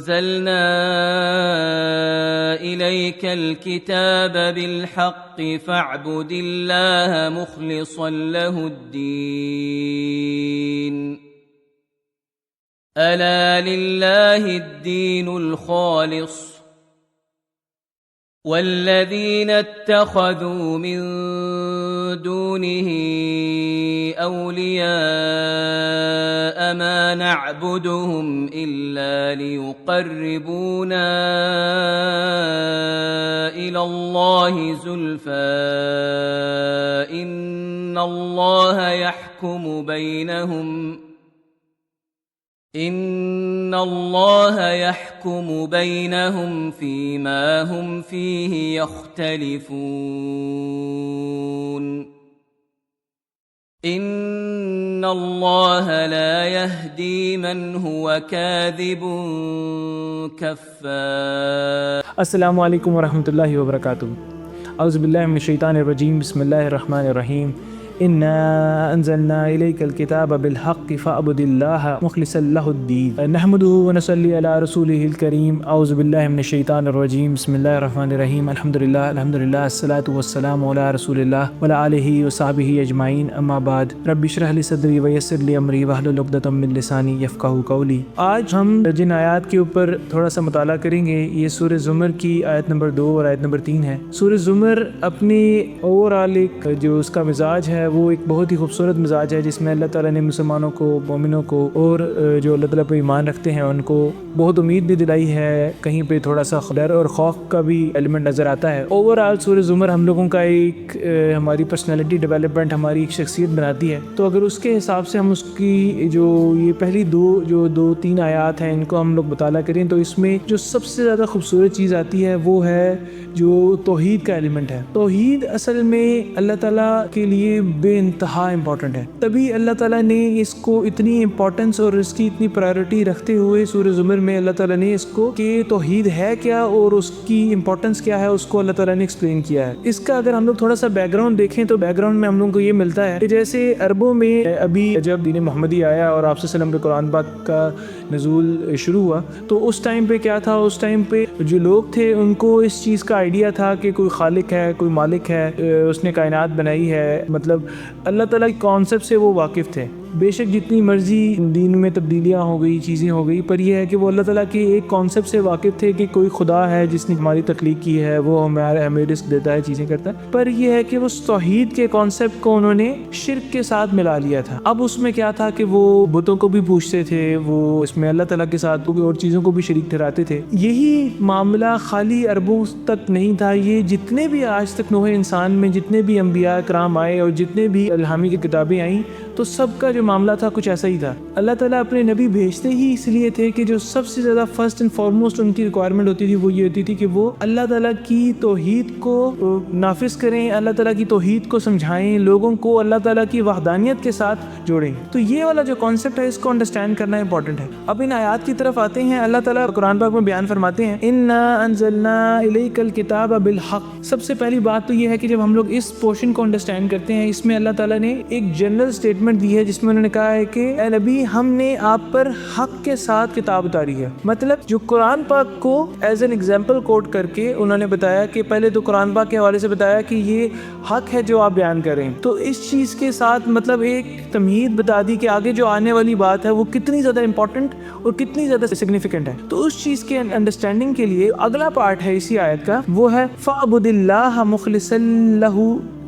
أنزلنا إليك الكتاب بالحق فاعبد الله مخلصا له الدين ألا لله الدين الخالص والذين اتخذوا من دونه أولياء ما نعبدهم إلا ليقربونا إلى الله زلفى إن الله يحكم بينهم فيما هم فيه يختلفون إن الله لا يهدي من هو كاذب كفار. السلام علیکم ورحمۃ اللہ وبرکاتہ. اعوذ باللہ من الشیطان الرجیم. بسم اللہ الرحمن الرحیم. انا انزلنا الیک الکتاب بالحق فاعبد اللہ مخلصا لہ الدین نحمده ونصلی علی رسولہ الکریم. اعوذ باللہ من الشیطان الرجیم. بسم اللہ الرحمن الرحیم. الحمدللہ الصلاۃ والسلام علی رسول اللہ وعلی آلہ وصحبہ اجمعین. اما بعد رب اشرح لی صدری ویسر لی امری واحلل عقدۃ من لسانی یفقہوا قولی. آج ہم جن آیات کے اوپر تھوڑا سا مطالعہ کریں گے یہ سورہ زمر کی آیت نمبر 2 اور آیت نمبر 3 ہے. سورہ زمر اپنی اوورآل ایک جو اس کا مزاج ہے وہ ایک بہت ہی خوبصورت مزاج ہے جس میں اللہ تعالیٰ نے مسلمانوں کو، مومنوں کو اور جو اللہ تعالیٰ پہ ایمان رکھتے ہیں ان کو بہت امید بھی دلائی ہے. کہیں پہ تھوڑا سا ڈر اور خوف کا بھی ایلیمنٹ نظر آتا ہے. اوورآل سورہ زمر ہم لوگوں کا ایک ہماری پرسنالٹی ڈیولپمنٹ، ہماری ایک شخصیت بناتی ہے. تو اگر اس کے حساب سے ہم اس کی جو یہ پہلی دو تین آیات ہیں ان کو ہم لوگ مطالعہ کریں تو اس میں جو سب سے زیادہ خوبصورت چیز آتی ہے وہ ہے جو توحید کا ایلیمنٹ ہے. توحید اصل میں اللہ تعالیٰ کے لیے بے انتہا امپورٹنٹ ہے. تبھی اللہ تعالیٰ نے اس کو اتنی امپورٹنس اور اس کی اتنی پرائیورٹی رکھتے ہوئے سورہ زمر میں اللہ تعالیٰ نے اس کو کہ توحید ہے کیا اور اس کی امپورٹنس کیا ہے اس کو اللہ تعالیٰ نے ایکسپلین کیا ہے. اس کا اگر ہم لوگ تھوڑا سا بیک گراؤنڈ دیکھیں تو بیک گراؤنڈ میں ہم لوگوں کو یہ ملتا ہے کہ جیسے عربوں میں ابھی جب دین محمدی آیا اور آپ صلی اللہ علیہ وسلم پہ قرآن پاک کا نزول شروع ہوا تو اس ٹائم پہ کیا تھا، اس ٹائم پہ جو لوگ تھے ان کو اس چیز کا آئیڈیا تھا کہ کوئی خالق ہے، کوئی مالک ہے، اس نے کائنات بنائی ہے. مطلب اللہ تعالیٰ کے کانسیپٹ سے وہ واقف تھے. بے شک جتنی مرضی دین میں تبدیلیاں ہو گئی، چیزیں ہو گئی، پر یہ ہے کہ وہ اللہ تعالیٰ کے ایک کانسیپٹ سے واقف تھے کہ کوئی خدا ہے جس نے ہماری تخلیق کی ہے، وہ ہمیں رزق دیتا ہے، چیزیں کرتا ہے. پر یہ ہے کہ وہ توحید کے کانسیپٹ کو انہوں نے شرک کے ساتھ ملا لیا تھا. اب اس میں کیا تھا کہ وہ بتوں کو بھی پوچھتے تھے، وہ اس میں اللہ تعالیٰ کے ساتھ اور چیزوں کو بھی شریک ٹھہراتے تھے. یہی معاملہ خالی عربوں تک نہیں تھا، یہ جتنے بھی آج تک نوح انسان میں جتنے بھی انبیاء کرام آئے اور جتنے بھی الہامی کی کتابیں آئیں تو سب کا جو معاملہ تھا کچھ ایسا ہی تھا. اللہ تعالیٰ اپنے نبی بھیجتے ہی اس لیے تھے کہ جو سب سے زیادہ فرسٹ اینڈ فارموسٹ ان کی ریکوائرمنٹ ہوتی تھی وہ یہ ہوتی تھی کہ وہ اللہ تعالیٰ کی توحید کو نافذ کریں، اللہ تعالیٰ کی توحید کو سمجھائیں، لوگوں کو اللہ تعالیٰ کی وحدانیت کے ساتھ جوڑیں. تو یہ والا جو کانسیپٹ ہے اس کو انڈرسٹینڈ کرنا امپورٹنٹ ہے. اب ان آیات کی طرف آتے ہیں. اللہ تعالیٰ قرآن پاک میں بیان فرماتے ہیں انا انزلنا الیک الکتاب بالحق. سب سے پہلی بات تو یہ ہے کہ جب ہم لوگ اس پورشن کو انڈرسٹینڈ کرتے ہیں اس میں اللہ تعالیٰ نے ایک جنرل اسٹیٹمنٹ دی ہے جس میں انہوں نے کہا ہے کہ اے نبی ہم نے آپ پر حق کے ساتھ کتاب اتاری ہے. مطلب جو قرآن پاک کو ایز این ایگزامپل کوٹ کر کے انہوں نے بتایا کہ پہلے تو قرآن پاک کے حوالے سے بتایا کہ یہ حق ہے جو آپ بیان کر رہے ہیں، تو اس چیز کے ساتھ مطلب ایک تمہید بتا دی کہ آگے جو آنے والی بات ہے وہ کتنی زیادہ امپورٹنٹ اور کتنی زیادہ سگنیفیکنٹ ہے. تو اس چیز کے انڈرسٹینڈنگ کے لیے اگلا پارٹ ہے اسی آیت کا، وہ ہے فاعبد اللہ مخلصا لہ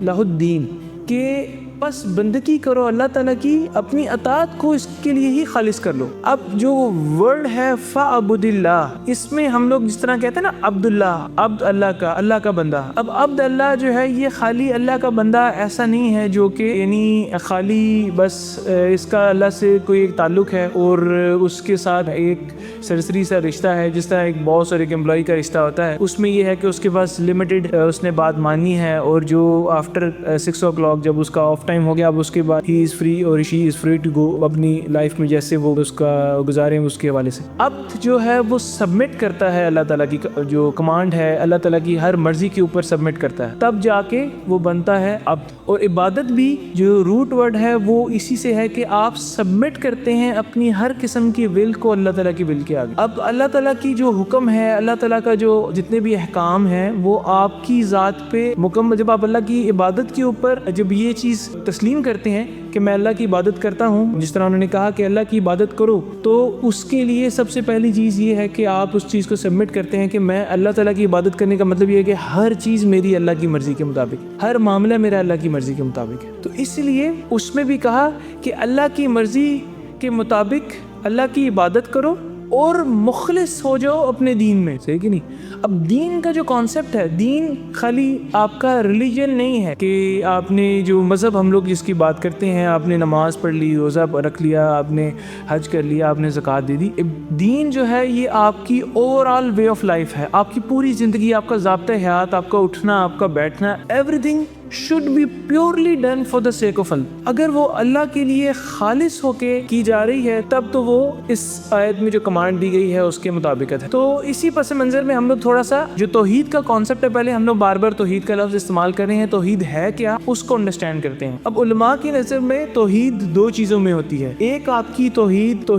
الدین، کہ بس بندگی کرو اللہ تعالیٰ کی، اپنی اطاعت کو اس کے لیے ہی خالص کر لو. اب جو ورڈ ہے فاعبد اللہ، اس میں ہم لوگ جس طرح کہتے ہیں نا عبد اللہ، عبد اللہ کا بندہ. اب عبد اللہ جو ہے یہ خالی اللہ کا بندہ ایسا نہیں ہے جو کہ یعنی خالی بس اس کا اللہ سے کوئی ایک تعلق ہے اور اس کے ساتھ ایک سرسری سا رشتہ ہے جس طرح ایک باس اور ایک امپلائی کا رشتہ ہوتا ہے. اس میں یہ ہے کہ اس کے پاس لمیٹڈ اس نے بات مانی ہے اور جو آفٹر 6 o'clock جب اس کا آف ٹائم ہو گیا, اب اس کے بعد ہی از فری اور شی از فری ٹو گو اپنی لائف میں جیسے وہ اس کا گزاریں اس کے حوالے سے. اب جو ہے وہ سبمٹ کرتا ہے اللہ تعالیٰ کی جو کمانڈ ہے, اللہ تعالیٰ کی ہر مرضی کے اوپر سبمٹ کرتا ہے, تب جا کے وہ بنتا ہے عبد. اور عبادت بھی جو روٹ ورڈ ہے وہ اسی سے ہے کہ آپ سبمٹ کرتے ہیں اپنی ہر قسم کی ول کو اللہ تعالیٰ کی ول کے آگے. اب اللہ تعالیٰ کی جو حکم ہے, اللہ تعالیٰ کا جو جتنے بھی احکام ہیں وہ آپ کی ذات پہ مکمل, جب آپ اللہ کی عبادت کے اوپر جب یہ چیز تسلیم کرتے ہیں کہ میں اللہ کی عبادت کرتا ہوں, جس طرح انہوں نے کہا کہ اللہ کی عبادت کرو, تو اس کے لیے سب سے پہلی چیز یہ ہے کہ آپ اس چیز کو سبمٹ کرتے ہیں کہ میں اللہ تعالیٰ کی عبادت کرنے کا مطلب یہ ہے کہ ہر چیز میری اللہ کی مرضی کے مطابق, ہر معاملہ میرا اللہ کی مرضی کے مطابق ہے. تو اس لیے اس میں بھی کہا کہ اللہ کی مرضی کے مطابق اللہ کی عبادت کرو اور مخلص ہو جاؤ اپنے دین میں, صحیح کہ نہیں. اب دین کا جو کانسیپٹ ہے, دین خالی آپ کا ریلیجن نہیں ہے کہ آپ نے جو مذہب ہم لوگ جس کی بات کرتے ہیں, آپ نے نماز پڑھ لی, روزہ رکھ لیا, آپ نے حج کر لیا, آپ نے زکوٰۃ دے دی. دین جو ہے یہ آپ کی over all way of life ہے, آپ کی پوری زندگی, آپ کا ضابطۂ حیات, آپ کا اٹھنا, آپ کا بیٹھنا, every thing should be purely done for the sake of Allah. اگر وہ اللہ کے لیے خالص ہو کے کی جا رہی ہے تب تو وہ اس آیت میں جو کمانڈ دی گئی ہے اس کے مطابق ہے. تو اسی پس منظر میں ہم لوگ تھوڑا سا جو توحید کا کانسیپٹ ہے, پہلے ہم لوگ بار بار توحید کا لفظ استعمال کر رہے ہیں, توحید ہے کیا اس کو انڈرسٹینڈ کرتے ہیں. اب علماء کی نظر میں توحید دو چیزوں میں ہوتی ہے, ایک آپ کی توحید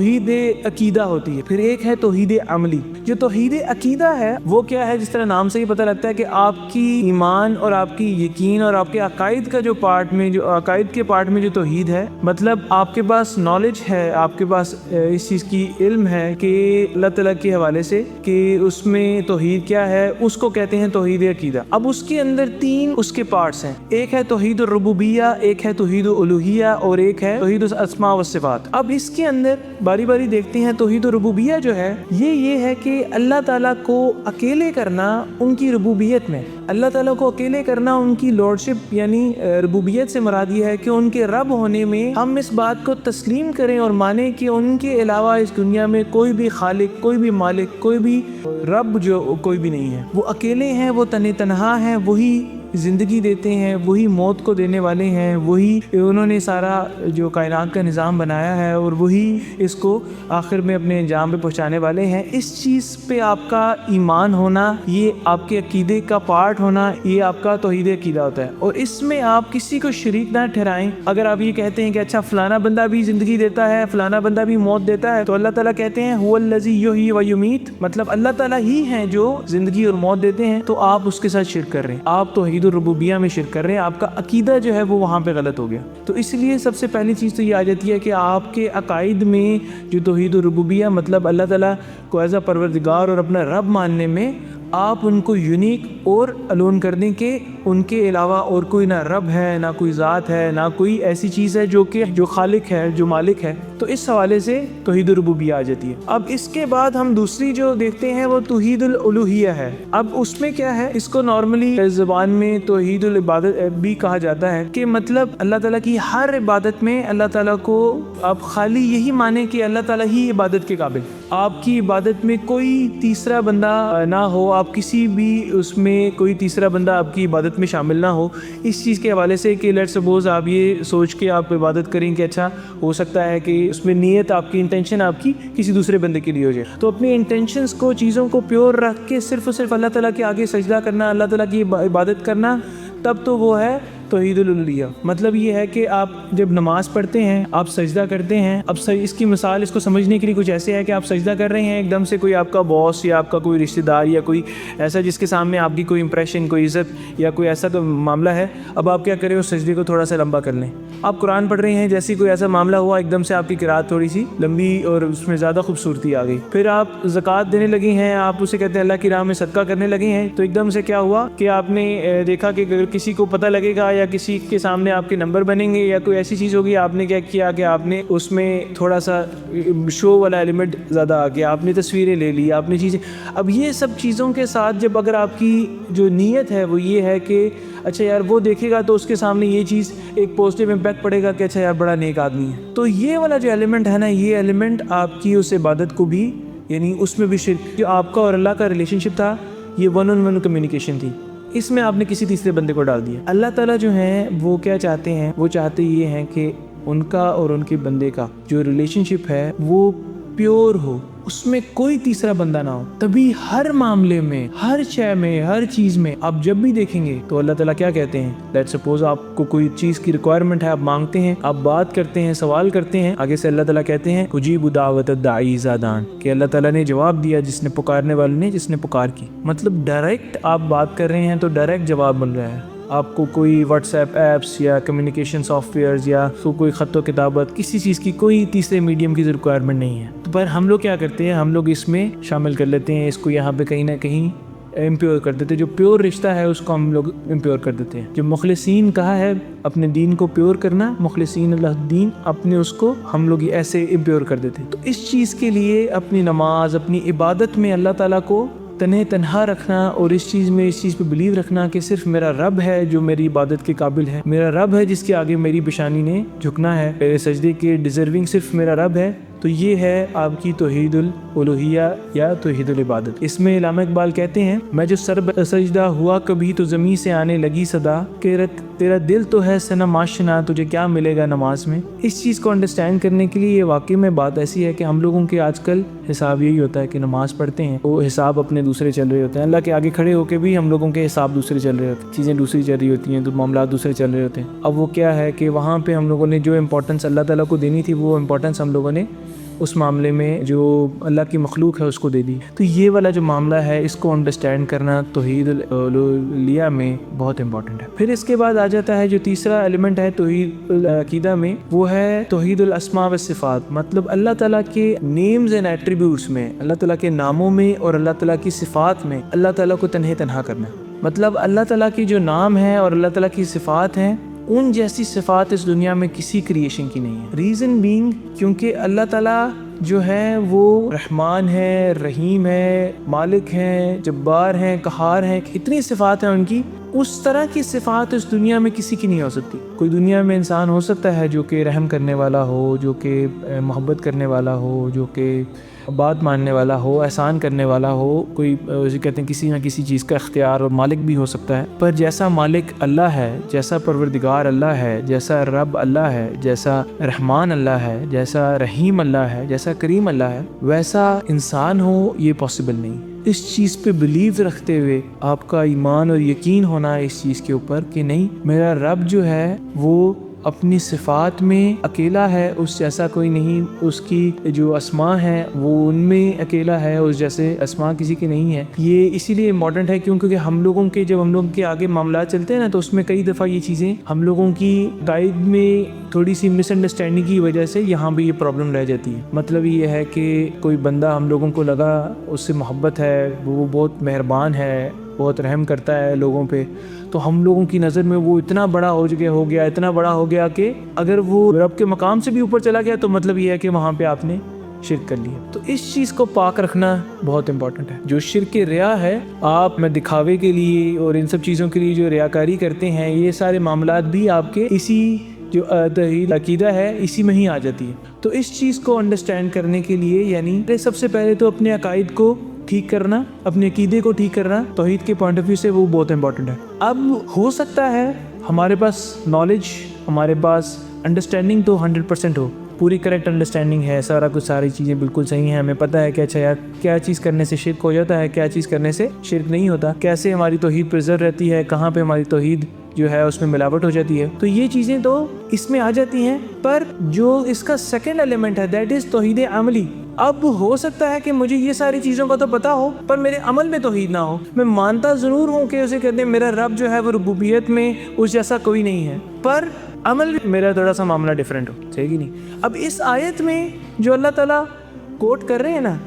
عقیدہ ہوتی ہے, پھر ایک ہے توحید عملی. جو توحید عقیدہ ہے وہ کیا ہے, جس طرح نام سے ہی پتہ لگتا ہے کہ آپ کی ایمان اور آپ کی یقین اور آپ کے عقائد کا جو پارٹ میں, جو عقائد کے پارٹ میں جو توحید ہے, مطلب آپ کے پاس نالج ہے, آپ کے پاس اس چیز کی علم ہے کہ اللہ تعالیٰ کے حوالے سے کہ اس میں توحید کیا ہے, اس کو کہتے ہیں توحید عقیدہ. اب اس کے اندر تین اس کے پارٹس ہیں, ایک ہے توحید الربوبیہ, ایک ہے توحید الوہیہ اور ایک ہے توحید الاسماء والصفات. اب اس کے اندر باری باری دیکھتے ہیں. توحید الربوبیہ جو ہے یہ ہے کہ اللہ تعالیٰ کو اکیلے کرنا ان کی ربوبیت میں, اللہ تعالیٰ کو اکیلے کرنا ان کی لارڈشپ, یعنی ربوبیت سے مراد یہ ہے کہ ان کے رب ہونے میں ہم اس بات کو تسلیم کریں اور مانیں کہ ان کے علاوہ اس دنیا میں کوئی بھی خالق, کوئی بھی مالک, کوئی بھی رب جو کوئی بھی نہیں ہے. وہ اکیلے ہیں, وہ تنہا ہیں, وہی زندگی دیتے ہیں, وہی موت کو دینے والے ہیں, وہی انہوں نے سارا جو کائنات کا نظام بنایا ہے اور وہی اس کو آخر میں اپنے انجام پہ پہنچانے والے ہیں. اس چیز پہ آپ کا ایمان ہونا, یہ آپ کے عقیدے کا پارٹ ہونا, یہ آپ کا توحید عقیدہ ہوتا ہے. اور اس میں آپ کسی کو شریک نہ ٹھہرائیں. اگر آپ یہ کہتے ہیں کہ اچھا فلانا بندہ بھی زندگی دیتا ہے, فلانا بندہ بھی موت دیتا ہے, تو اللہ تعالیٰ کہتے ہیں هو الذی یحیی و یمیت, مطلب اللہ تعالیٰ ہی ہیں جو زندگی اور موت دیتے ہیں, تو آپ اس کے ساتھ شرک کر رہے ہیں, آپ توحید الربوبیہ میں شرک کر رہے ہیں, آپ کا عقیدہ جو ہے وہ وہاں پہ غلط ہو گیا. تو اس لیے سب سے پہلی چیز تو یہ آ جاتی ہے کہ آپ کے عقائد میں جو توحید الربوبیہ, مطلب اللہ تعالیٰ کو ایز اے پروردگار اور اپنا رب ماننے میں, آپ ان کو یونیک اور الون کر دیں کہ ان کے علاوہ اور کوئی نہ رب ہے, نہ کوئی ذات ہے, نہ کوئی ایسی چیز ہے جو خالق ہے, جو مالک ہے. تو اس حوالے سے توحید الربوبیہ آ جاتی ہے. اب اس کے بعد ہم دوسری جو دیکھتے ہیں وہ توحید الالوہیہ ہے. اب اس میں کیا ہے, اس کو نارملی زبان میں توحید العبادت بھی کہا جاتا ہے, کہ مطلب اللہ تعالیٰ کی ہر عبادت میں اللہ تعالیٰ کو آپ خالی یہی مانیں کہ اللہ تعالیٰ ہی عبادت کے قابل, آپ کی عبادت میں کوئی تیسرا بندہ نہ ہو, آپ کسی بھی اس میں کوئی تیسرا بندہ آپ کی عبادت میں شامل نہ ہو. اس چیز کے حوالے سے کہ لیٹ سپوز آپ یہ سوچ کے آپ عبادت کریں کہ اچھا ہو سکتا ہے کہ اس میں نیت آپ کی, انٹینشن آپ کی کسی دوسرے بندے کے لیے ہو جائے, تو اپنی انٹینشنز کو, چیزوں کو پیور رکھ کے صرف اور صرف اللہ تعالیٰ کے آگے سجدہ کرنا, اللہ تعالیٰ کی عبادت کرنا, تب تو وہ ہے توحید الالوہیہ. مطلب یہ ہے کہ آپ جب نماز پڑھتے ہیں, آپ سجدہ کرتے ہیں. اب اس کی مثال اس کو سمجھنے کے لیے کچھ ایسے ہے کہ آپ سجدہ کر رہے ہیں, ایک دم سے کوئی آپ کا باس یا آپ کا کوئی رشتہ دار یا کوئی ایسا جس کے سامنے آپ کی کوئی امپریشن, کوئی عزت یا کوئی ایسا تو معاملہ ہے. اب آپ کیا کریں, اس سجدے کو تھوڑا سا لمبا کر لیں. آپ قرآن پڑھ رہے ہیں, جیسے کوئی ایسا معاملہ ہوا, ایک دم سے آپ کی قرات تھوڑی سی لمبی اور اس میں زیادہ خوبصورتی آ گئی. پھر آپ زکوٰۃ دینے لگے ہیں, آپ اسے کہتے ہیں اللہ کی راہ میں صدقہ کرنے لگے ہیں, تو ایک دم سے کیا ہوا کہ آپ نے دیکھا کہ اگر کسی کو پتہ لگے گا یا کسی کے سامنے آپ کے نمبر بنیں گے یا کوئی ایسی چیز ہوگی, آپ نے کیا کیا کہ آپ نے اس میں تھوڑا سا شو والا ایلیمنٹ زیادہ آ گیا, آپ نے تصویریں لے لی, آپ نے چیزیں. اب یہ سب چیزوں کے ساتھ جب اگر آپ کی جو نیت ہے وہ یہ ہے کہ اچھا یار وہ دیکھے گا تو اس کے سامنے یہ چیز ایک پازیٹیو امپیکٹ پڑے گا کہ اچھا یار بڑا نیک آدمی ہے, تو یہ والا جو ایلیمنٹ ہے نا, یہ ایلیمنٹ آپ کی اس عبادت کو بھی, یعنی اس میں بھی شرک, جو آپ کا اور اللہ کا ریلیشن شپ تھا, یہ ون آن ون کمیونیکیشن تھی, اس میں آپ نے کسی تیسرے بندے کو ڈال دیا۔ اللہ تعالیٰ جو ہیں وہ کیا چاہتے ہیں، وہ چاہتے یہ ہیں کہ ان کا اور ان کے بندے کا جو ریلیشن شپ ہے وہ پیور ہو، اس میں کوئی تیسرا بندہ نہ ہو۔ تبھی ہر معاملے میں، ہر شے میں، ہر چیز میں آپ جب بھی دیکھیں گے تو اللہ تعالیٰ کیا کہتے ہیں، لیٹ سپوز آپ کو کوئی چیز کی ریکوائرمنٹ ہے، آپ مانگتے ہیں، آپ بات کرتے ہیں، سوال کرتے ہیں، آگے سے اللہ تعالیٰ کہتے ہیں اجیب دعوت الداعی اذا دعان، کہ اللہ تعالیٰ نے جواب دیا جس نے پکارنے والے نے جس نے پکار کی۔ مطلب ڈائریکٹ آپ بات کر رہے ہیں تو ڈائریکٹ جواب مل رہا ہے۔ آپ کو کوئی واٹس ایپ ایپس یا کمیونیکیشن سافٹ ویئرز یا کوئی خط و کتابت کسی چیز کی کوئی تیسرے میڈیم کی ریکوائرمنٹ نہیں ہے، پر ہم لوگ کیا کرتے ہیں، ہم لوگ اس میں شامل کر لیتے ہیں، اس کو یہاں پہ کہیں نہ کہیں امپیور کر دیتے ہیں۔ جو پیور رشتہ ہے اس کو ہم لوگ امپیور کر دیتے ہیں۔ جو مخلصین کہا ہے اپنے دین کو پیور کرنا، مخلصین اللہ الدین، اپنے اس کو ہم لوگ ایسے امپیور کر دیتے ہیں۔ تو اس چیز کے لیے اپنی نماز، اپنی عبادت میں اللہ تعالیٰ کو تنہا رکھنا، اور اس چیز پہ بلیو رکھنا کہ صرف میرا رب ہے جو میری عبادت کے قابل ہے، میرا رب ہے جس کے آگے میری پیشانی نے جھکنا ہے، میرے سجدے کے ڈیزرونگ صرف میرا رب ہے۔ تو یہ ہے آپ کی توحید الالوہیہ یا توحید العبادت۔ اس میں علامہ اقبال کہتے ہیں، میں جو سر سجدہ ہوا کبھی تو زمین سے آنے لگی صدا، کہ تیرا دل تو ہے صنم آشنا، تجھے کیا ملے گا نماز میں۔ اس چیز کو انڈرسٹینڈ کرنے کے لیے یہ واقعی میں بات ایسی ہے کہ ہم لوگوں کے آج کل حساب یہی ہوتا ہے کہ نماز پڑھتے ہیں، وہ حساب اپنے دوسرے چل رہے ہوتے ہیں، اللہ کے آگے کھڑے ہو کے بھی ہم لوگوں کے حساب دوسرے چل رہے ہوتے ہیں، چیزیں دوسری چل رہی ہوتی ہیں، تو معاملات دوسرے چل رہے ہوتے ہیں۔ اب وہ کیا ہے کہ وہاں پہ ہم لوگوں نے جو امپورٹنس اللہ تعالیٰ کو دینی تھی، وہ امپورٹنس ہم لوگوں نے اس معاملے میں جو اللہ کی مخلوق ہے اس کو دے دی۔ تو یہ والا جو معاملہ ہے اس کو انڈرسٹینڈ کرنا توحید الالوہیہ میں بہت امپورٹنٹ ہے۔ پھر اس کے بعد آ جاتا ہے جو تیسرا ایلیمنٹ ہے توحید العقیدہ میں، وہ ہے توحید الاسماء والصفات۔ مطلب اللہ تعالیٰ کے نیمز اینڈ ایٹریبیوٹس میں، اللہ تعالیٰ کے ناموں میں اور اللہ تعالیٰ کی صفات میں اللہ تعالیٰ کو تنہا کرنا۔ مطلب اللہ تعالیٰ کی جو نام ہے اور اللہ تعالیٰ کی صفات ہیں، ان جیسی صفات اس دنیا میں کسی کریشن کی نہیں ہے۔ ریزن بینگ کیونکہ اللہ تعالیٰ جو ہے وہ رحمان ہے، رحیم ہے، مالک ہیں، جبار ہیں، قہار ہیں، اتنی صفات ہیں ان کی، اس طرح کی صفات اس دنیا میں کسی کی نہیں ہو سکتی۔ کوئی دنیا میں انسان ہو سکتا ہے جو کہ رحم کرنے والا ہو، جو کہ محبت کرنے والا ہو، جو کہ بات ماننے والا ہو، احسان کرنے والا ہو، کوئی کہتے ہیں کسی نہ کسی چیز کا اختیار اور مالک بھی ہو سکتا ہے، پر جیسا مالک اللہ ہے، جیسا پروردگار اللہ ہے، جیسا رب اللہ ہے، جیسا رحمان اللہ ہے، جیسا رحیم اللہ ہے، جیسا کریم اللہ ہے، ویسا انسان ہو، یہ پاسبل نہیں۔ اس چیز پہ بلیو رکھتے ہوئے آپ کا ایمان اور یقین ہونا ہے اس چیز کے اوپر کہ نہیں، میرا رب جو ہے وہ اپنی صفات میں اکیلا ہے، اس جیسا کوئی نہیں، اس کی جو اسماء ہیں وہ ان میں اکیلا ہے، اس جیسے اسماء کسی کی نہیں ہے۔ یہ اسی لیے امپورٹنٹ ہے کیونکہ ہم لوگوں کے جب ہم لوگوں کے آگے معاملات چلتے ہیں نا، تو اس میں کئی دفعہ یہ چیزیں ہم لوگوں کی گائیڈ میں تھوڑی سی مس انڈرسٹینڈنگ کی وجہ سے یہاں بھی یہ پرابلم رہ جاتی ہے۔ مطلب یہ ہے کہ کوئی بندہ ہم لوگوں کو لگا اس سے محبت ہے، وہ بہت مہربان ہے، بہت رحم کرتا ہے لوگوں پہ، تو ہم لوگوں کی نظر میں وہ اتنا بڑا ہو گیا اتنا بڑا ہو گیا کہ اگر وہ رب کے مقام سے بھی اوپر چلا گیا تو مطلب یہ ہے کہ وہاں پہ آپ نے شرک کر لیا۔ تو اس چیز کو پاک رکھنا بہت امپورٹنٹ ہے۔ جو شرک ریا ہے، آپ میں دکھاوے کے لیے اور ان سب چیزوں کے لیے جو ریاکاری کرتے ہیں، یہ سارے معاملات بھی آپ کے اسی جو توحید عقیدہ ہے اسی میں ہی آ جاتی ہے۔ تو اس چیز کو انڈرسٹینڈ کرنے کے لیے یعنی سب سے پہلے تو اپنے عقائد کو ٹھیک کرنا، اپنے عقیدے کو ٹھیک کرنا توحید کے پوائنٹ آف ویو سے وہ بہت امپورٹنٹ ہے۔ اب ہو سکتا ہے ہمارے پاس نالج، ہمارے پاس انڈرسٹینڈنگ تو 100% ہو، پوری کریکٹ انڈرسٹینڈنگ ہے، ساری چیزیں بالکل صحیح ہیں، ہمیں پتہ ہے کہ اچھا یار کیا چیز کرنے سے شرک ہو جاتا ہے، کیا چیز کرنے سے شرک نہیں ہوتا، کیسے ہماری توحید پریزرو رہتی ہے، کہاں پہ ہماری توحید جو ہے اس میں ملاوٹ ہو جاتی ہے، تو یہ چیزیں تو اس میں آ جاتی ہیں۔ پر جو اس کا سیکنڈ ایلیمنٹ ہے دیٹ از توحید عملی۔ اب ہو سکتا ہے کہ مجھے یہ ساری چیزوں کا تو پتا ہو پر میرے عمل میں توحید نہ ہو، میں مانتا ضرور ہوں کہ اسے کہتے ہیں میرا رب جو ہے وہ ربوبیت میں اس جیسا کوئی نہیں ہے، پر عمل میرا تھوڑا سا معاملہ ڈیفرنٹ ہو، صحیح کہ نہیں۔ اب اس آیت میں جو اللہ تعالیٰ کوٹ کر رہے ہیں نا،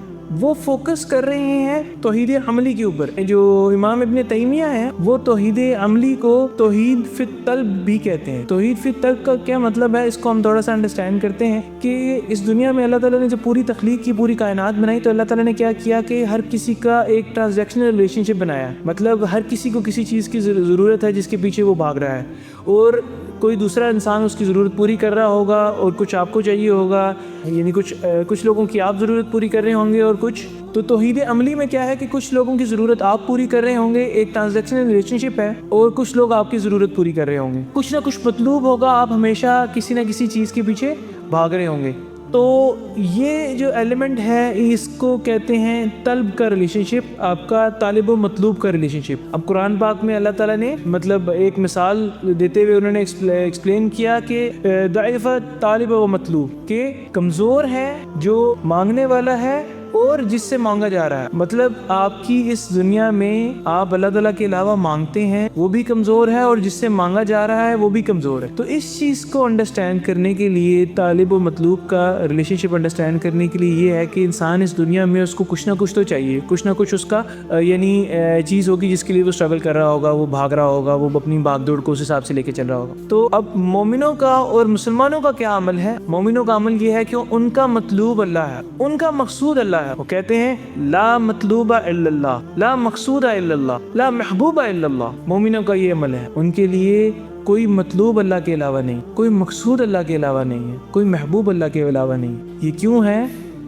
وہ فوکس کر رہے ہیں توحید عملی کے اوپر۔ جو امام ابن تیمیہ ہیں وہ توحید عملی کو توحید فی الطلب بھی کہتے ہیں۔ توحید فی الطلب کا کیا مطلب ہے، اس کو ہم تھوڑا سا انڈرسٹینڈ کرتے ہیں کہ اس دنیا میں اللہ تعالیٰ نے جب پوری تخلیق کی، پوری کائنات بنائی، تو اللہ تعالیٰ نے کیا کیا کہ ہر کسی کا ایک ٹرانزیکشنل ریلیشن شپ بنایا۔ مطلب ہر کسی کو کسی چیز کی ضرورت ہے جس کے پیچھے وہ بھاگ رہا ہے، اور کوئی دوسرا انسان اس کی ضرورت پوری کر رہا ہوگا اور کچھ آپ کو چاہیے ہوگا، یعنی کچھ لوگوں کی آپ ضرورت پوری کر رہے ہوں گے اور کچھ تو توحید عملی میں کیا ہے کہ کچھ لوگوں کی ضرورت آپ پوری کر رہے ہوں گے، ایک ٹرانزیکشنل ریلیشن شپ ہے، اور کچھ لوگ آپ کی ضرورت پوری کر رہے ہوں گے، کچھ نہ کچھ مطلوب ہوگا، آپ ہمیشہ کسی نہ کسی چیز کے پیچھے بھاگ رہے ہوں گے۔ تو یہ جو ایلیمنٹ ہے اس کو کہتے ہیں طلب کا ریلیشن شپ، آپ کا طالب و مطلوب کا ریلیشن شپ۔ اب قرآن پاک میں اللہ تعالیٰ نے مطلب ایک مثال دیتے ہوئے انہوں نے ایکسپلین کیا کہ ضعیف طالب و مطلوب، کہ کمزور ہے جو مانگنے والا ہے اور جس سے مانگا جا رہا ہے، مطلب آپ کی اس دنیا میں آپ اللہ تعالیٰ کے علاوہ مانگتے ہیں وہ بھی کمزور ہے، اور جس سے مانگا جا رہا ہے وہ بھی کمزور ہے۔ تو اس چیز کو انڈرسٹینڈ کرنے کے لیے، طالب و مطلوب کا ریلیشن شپ انڈرسٹینڈ کرنے کے لیے یہ ہے کہ انسان اس دنیا میں اس کو کچھ نہ کچھ تو چاہیے، کچھ نہ کچھ اس کا یعنی چیز ہوگی جس کے لیے وہ اسٹرگل کر رہا ہوگا، وہ بھاگ رہا ہوگا، وہ اپنی بھاگ دوڑ کو اس حساب سے لے کے چل رہا ہوگا۔ تو اب مومنوں کا اور مسلمانوں کا کیا عمل ہے؟ مومنوں کا عمل یہ ہے کہ ان کا مطلوب اللہ ہے، ان کا مقصود اللہ ہے۔ وہ کہتے ہیں لا مطلوب الا اللہ، لا مقصود الا اللہ، لا محبوب الا اللہ۔ مومنوں کا یہ عمل ہے، ان کے لیے کوئی مطلوب اللہ کے علاوہ نہیں، کوئی مقصود اللہ کے علاوہ نہیں ہے، کوئی محبوب اللہ کے علاوہ نہیں۔ یہ کیوں ہے؟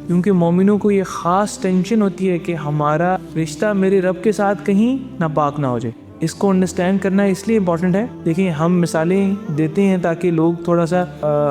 کیونکہ مومنوں کو یہ خاص ٹینشن ہوتی ہے کہ ہمارا رشتہ میرے رب کے ساتھ کہیں ناپاک نہ ہو جائے۔ اس کو انڈرسٹینڈ کرنا اس لیے امپورٹنٹ ہے۔ دیکھیں ہم مثالیں دیتے ہیں تاکہ لوگ تھوڑا سا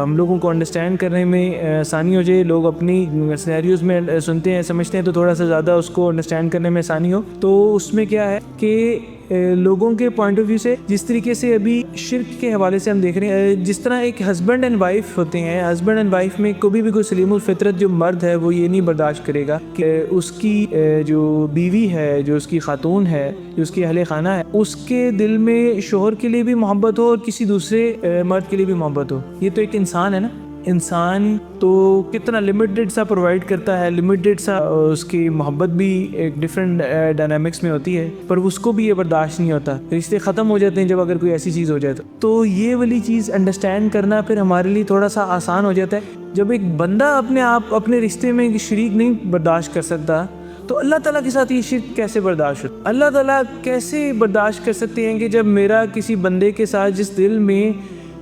ہم لوگوں کو انڈرسٹینڈ کرنے میں آسانی ہو جائے، لوگ اپنی سینیریوز میں سنتے ہیں سمجھتے ہیں تو تھوڑا سا زیادہ اس کو انڈرسٹینڈ کرنے میں آسانی ہو۔ تو اس میں کیا ہے کہ لوگوں کے پوائنٹ آف ویو سے جس طریقے سے ابھی شرک کے حوالے سے ہم دیکھ رہے ہیں، جس طرح ایک ہسبینڈ اینڈ وائف ہوتے ہیں، ہسبینڈ اینڈ وائف میں کبھی بھی کوئی سلیم الفطرت جو مرد ہے وہ یہ نہیں برداشت کرے گا کہ اس کی جو بیوی ہے، جو اس کی خاتون ہے، جو اس کی اہل خانہ ہے، اس کے دل میں شوہر کے لیے بھی محبت ہو اور کسی دوسرے مرد کے لیے بھی محبت ہو۔ یہ تو ایک انسان ہے نا، انسان تو کتنا لمیٹڈ سا پرووائڈ کرتا ہے، لمیٹڈ سا اس کی محبت بھی ایک ڈفرینٹ ڈائنامکس میں ہوتی ہے، پر اس کو بھی یہ برداشت نہیں ہوتا، رشتے ختم ہو جاتے ہیں جب اگر کوئی ایسی چیز ہو جائے تو یہ والی چیز انڈرسٹینڈ کرنا پھر ہمارے لیے تھوڑا سا آسان ہو جاتا ہے۔ جب ایک بندہ اپنے آپ اپنے رشتے میں شریک نہیں برداشت کر سکتا تو اللہ تعالیٰ کے ساتھ یہ شرک کیسے برداشت ہوتا؟ اللہ تعالیٰ کیسے برداشت کر سکتے ہیں کہ جب میرا کسی بندے کے ساتھ جس دل میں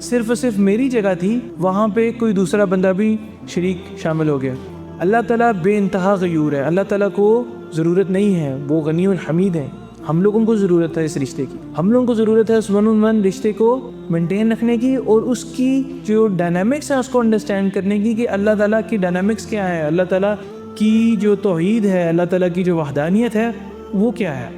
صرف اور صرف میری جگہ تھی وہاں پہ کوئی دوسرا بندہ بھی شریک شامل ہو گیا؟ اللہ تعالیٰ بے انتہا غیور ہے، اللہ تعالیٰ کو ضرورت نہیں ہے، وہ غنی الحمید ہے۔ ہم لوگوں کو ضرورت ہے اس رشتے کی، ہم لوگوں کو ضرورت ہے اس ون آن ون رشتے کو مینٹین رکھنے کی اور اس کی جو ڈائنامکس ہے اس کو انڈرسٹینڈ کرنے کی کہ اللہ تعالیٰ کی ڈائنامکس کیا ہے، اللہ تعالیٰ کی جو توحید ہے، اللہ تعالیٰ کی جو وحدانیت ہے وہ کیا ہے۔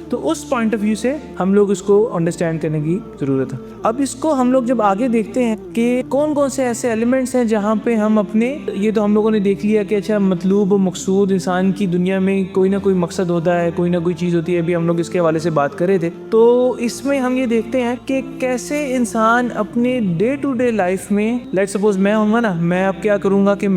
تو اس پوائنٹ آف ویو سے ہم لوگ اس کو انڈرسٹینڈ کرنے کی ضرورت ہے۔ اب اس کو ہم لوگ جب آگے دیکھتے ہیں کہ کون کون سے ایسے ایلیمنٹس ہیں جہاں پہ ہم اپنے، یہ تو ہم لوگوں نے دیکھ لیا کہ اچھا مطلوب و مقصود انسان کی دنیا میں کوئی نہ کوئی مقصد ہوتا ہے، کوئی نہ کوئی چیز ہوتی ہے، ابھی ہم لوگ اس کے حوالے سے بات کر رہے تھے۔ تو اس میں ہم یہ دیکھتے ہیں کہ کیسے انسان اپنے ڈے ٹو ڈے لائف میں، لیٹ سپوز میں ہوں گا نا، میں اب کیا کروں گا کہ